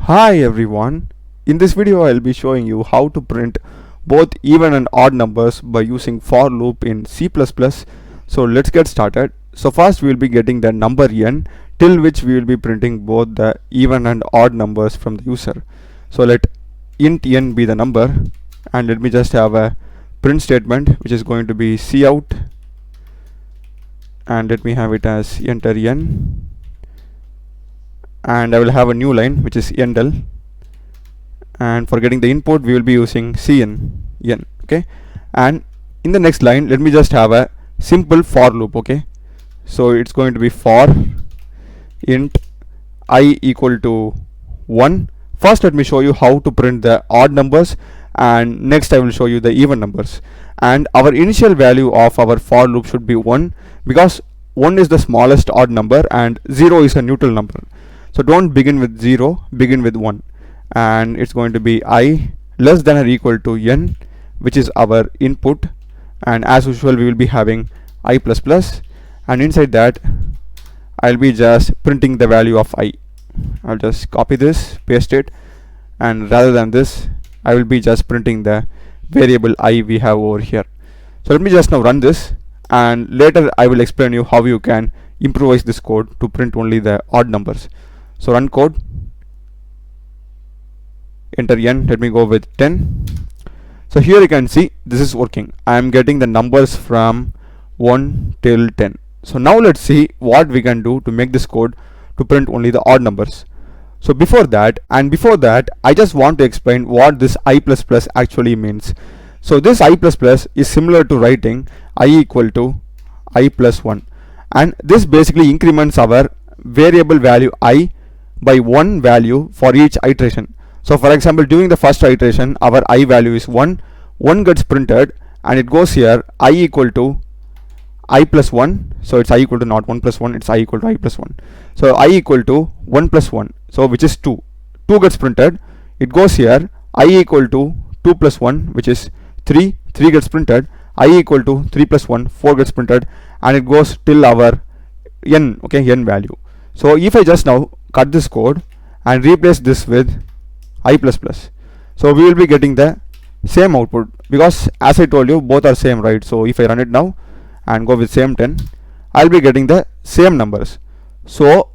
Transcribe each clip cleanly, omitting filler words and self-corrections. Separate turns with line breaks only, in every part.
Hi everyone, in this video I'll be showing you how to print both even and odd numbers by using for loop in C++. So let's get started. So first we will be getting the number n till which we will be printing both the even and odd numbers from the user. So let int n be the number, and let me just have a print statement which is going to be cout, and let me have it as enter n, and I will have a new line which is endl, and for getting the input we will be using cn n. Okay, and in the next line let me just have a simple for loop. Okay, so it's going to be for int I equal to 1. First let me show you how to print the odd numbers, and next I will show you the even numbers. And our initial value of our for loop should be 1, because 1 is the smallest odd number and 0 is a neutral number. So don't begin with 0, begin with 1, and it's going to be I less than or equal to n, which is our input, and as usual we will be having I plus plus, and inside that I'll be just printing the value of I. I'll just copy this, paste it, and rather than this I will be just printing the variable I we have over here. So let me just now run this, and later I will explain you how you can improvise this code to print only the odd numbers. So run code, enter n, let me go with 10. So here you can see this is working. I am getting the numbers from 1 till 10. So now let's see what we can do to make this code to print only the odd numbers. So before that I just want to explain what this I plus plus actually means. So this I plus plus is similar to writing I equal to I plus 1, and this basically increments our variable value I by one value for each iteration. So for example, during the first iteration our I value is 1 gets printed, and it goes here I equal to I plus 1, so it's I equal to not 1 plus 1, it's I equal to I plus 1. So I equal to 1 plus 1, so which is 2 gets printed, it goes here I equal to 2 plus 1, which is 3 gets printed, I equal to 3 plus 1, 4 gets printed, and it goes till our n, okay, n value. So if I just now cut this code and replace this with I plus plus, so we will be getting the same output, because as I told you both are same, right? So if I run it now and go with same 10, I'll be getting the same numbers. So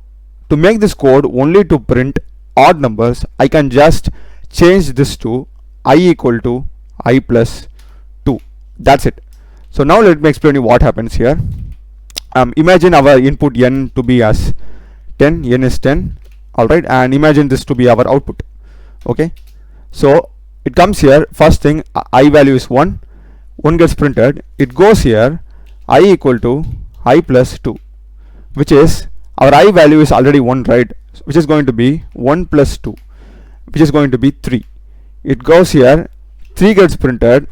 to make this code only to print odd numbers, I can just change this to I equal to I plus 2. That's it. So now let me explain you what happens here. Imagine our input n to be as 10, n is 10, alright, and imagine this to be our output. Okay, so it comes here, first thing I value is 1 gets printed, it goes here I equal to I plus 2, which is our I value is already 1, right, which is going to be 1 plus 2, which is going to be 3. It goes here 3 gets printed,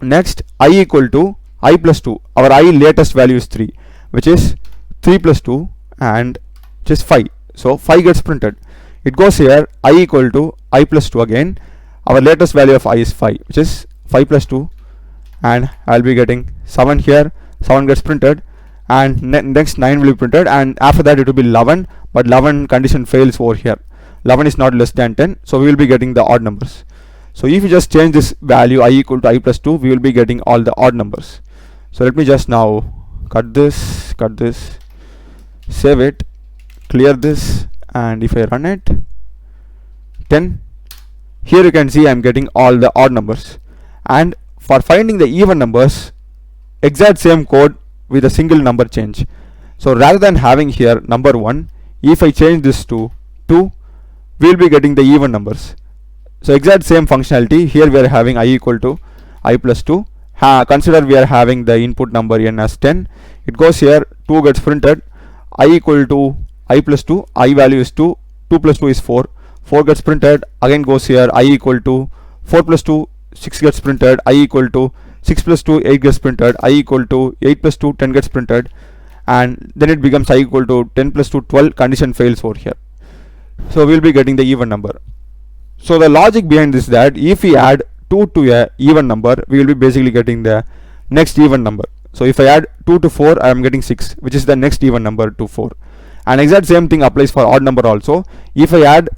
next I equal to I plus 2, our I latest value is 3, which is 3 plus 2, and which is 5, so 5 gets printed. It goes here I equal to I plus 2 again, our latest value of I is 5, which is 5 plus 2, and I'll be getting 7 here, 7 gets printed, and next 9 will be printed, and after that it will be 11, but 11 condition fails over here, 11 is not less than 10, so we will be getting the odd numbers. So if you just change this value I equal to I plus 2, we will be getting all the odd numbers. So let me just now cut this, save it, clear this, and if I run it, 10, here you can see I'm getting all the odd numbers. And for finding the even numbers, exact same code with a single number change. So rather than having here number 1, if I change this to 2, we'll be getting the even numbers. So exact same functionality, here we are having I equal to I plus 2, consider we are having the input number n as 10, it goes here 2 gets printed, I equal to I plus 2, I value is 2, 2 plus 2 is 4 gets printed, again goes here I equal to 4 plus 2, 6 gets printed, I equal to 6 plus 2, 8 gets printed, I equal to 8 plus 2, 10 gets printed, and then it becomes I equal to 10 plus 2, 12, condition fails over here. So we'll be getting the even number. So the logic behind this is that if we add 2 to a even number, we will be basically getting the next even number. So if I add 2 to 4, I am getting 6, which is the next even number to 4. And exact same thing applies for odd number also. If I add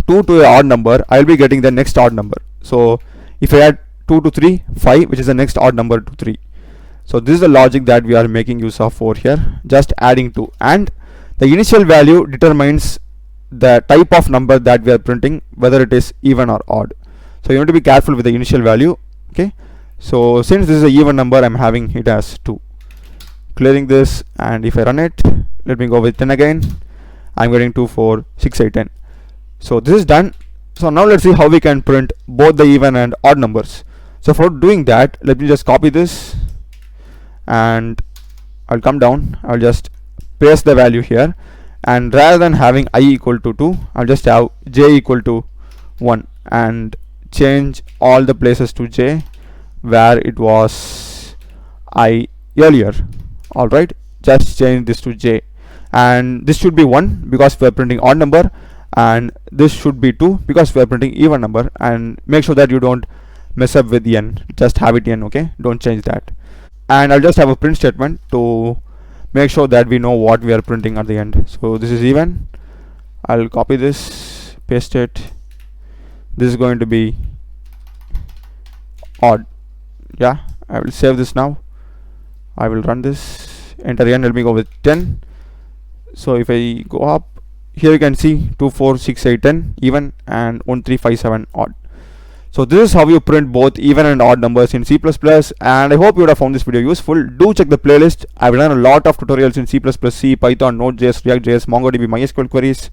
2 to a odd number, I'll be getting the next odd number. So if I add 2 to 3, 5, which is the next odd number to 3. So this is the logic that we are making use of over here, just adding 2, and the initial value determines the type of number that we are printing, whether it is even or odd. So you need to be careful with the initial value. Okay, so since this is a even number, I'm having it as 2. Clearing this, and if I run it, let me go with 10 again. I'm getting 2, 4, 6, 8, 10. So this is done. So now let's see how we can print both the even and odd numbers. So for doing that, let me just copy this, and I'll come down. I'll just paste the value here, and rather than having I equal to 2, I'll just have j equal to 1, and change all the places to j where it was I earlier. Alright, just change this to j, and this should be 1 because we are printing odd number, and this should be 2 because we are printing even number. And make sure that you don't mess up with n, just have it n. Okay, don't change that. And I'll just have a print statement to make sure that we know what we are printing at the end. So this is even. I'll copy this, paste it. This is going to be odd. Yeah, I will save this now. I will run this, enter again. Let me go with 10. So if I go up here, you can see 2, 4, 6, 8, 10 even, and 1, 3, 5, 7 odd. So this is how you print both even and odd numbers in C++, and I hope you would have found this video useful. Do check the playlist. I've done a lot of tutorials in C++, C, Python, Node.js, React.js, MongoDB, MySQL queries,